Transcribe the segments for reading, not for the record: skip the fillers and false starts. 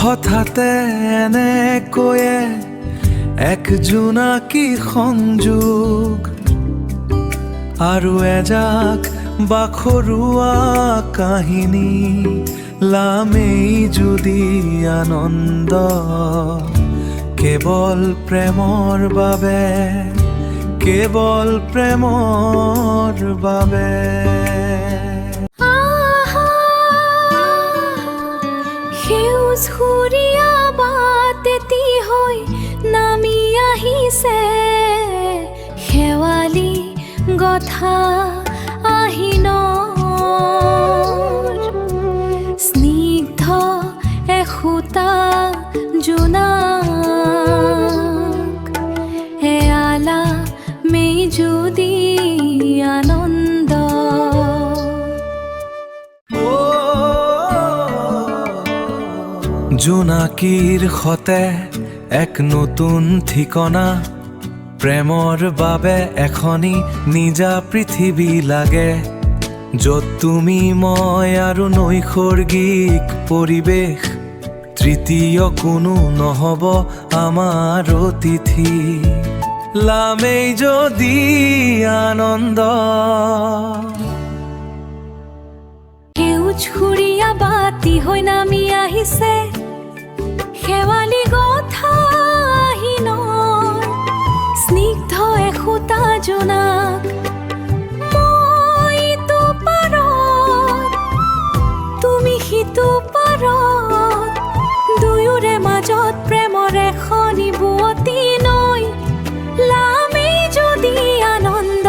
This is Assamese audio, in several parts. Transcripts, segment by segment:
হঠাতে এনেকৈয়ে এক জোনাকী সংযোগ আৰু এজাক বাখৰুৱা কাহিনী লামেই যদি আনন্দ কেৱল প্ৰেমৰ বাবে কেৱল প্ৰেমৰ বাবে সেউজ সুৰীয়া বাটেতি হৈ নামি আহিছে শেৱালি গথা আহিনৰ স্নিগ্ধ এসোঁতা জোনাক এয়ালা মেই যদি আনন্দ জোনাকীৰ সতে এক নতুন ঠিকনা প্ৰেমৰ বাবে এখনি নিজা পৃথিৱী লাগে য'ত তুমি মই আৰু নৈসৰ্গিক পৰিৱেশ তৃতীয় কোনো নহ'ব আমাৰ অতিথি লামেই যদি আনন্দ সেউজ সুৰীয়া বাতি হৈ নামি আহিছে শেৱালি গথা আহিনৰ স্নিগ্ধ এসোঁতা জোনাক মই ইটো পাৰত তুমি সিটো পাৰত দুয়োৰে মাজত প্ৰেমৰ এখনি বুৱতী নৈ লামেই যদি আনন্দ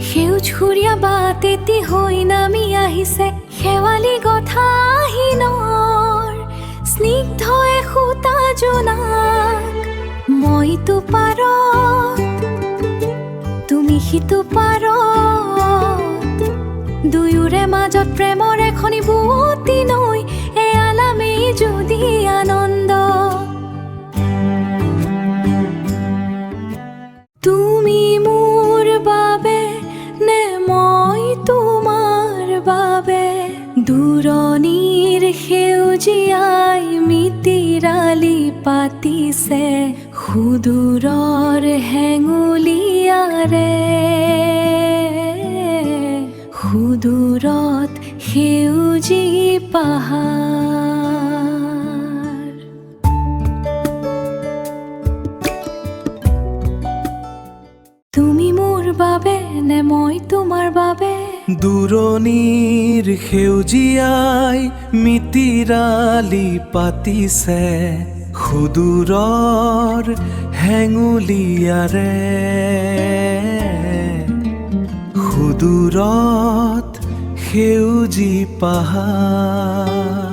সেউজ সুৰীয়া বাটেতি হৈ নামি আহিছে শেৱালি গথা আহিনৰ স্নিগ্ধ এসোঁতা জোনাক মই ইটো পাৰত তুমি সিটো পাৰত দুয়োৰে মাজত প্ৰেমৰ এখনি বুৱতী নৈ এয়ালামেই যদি আনন্দ তুমি মোৰ বাবে নে মই তোমাৰ বাবে দূৰণিৰ সেউজীয়াই মিতিৰালি পাতিছে সুদূৰৰ হেঙুলীয়াৰে সুদূৰত সেউজী পাহাৰ তুমি মোৰ বাবে নে মই তোমাৰ বাবে দূৰণিৰ সেউজীয়াই মিতিৰালি পাতিছে সুদূৰৰ হেঙুলীয়াৰে সুদূৰত সেউজী পাহাৰ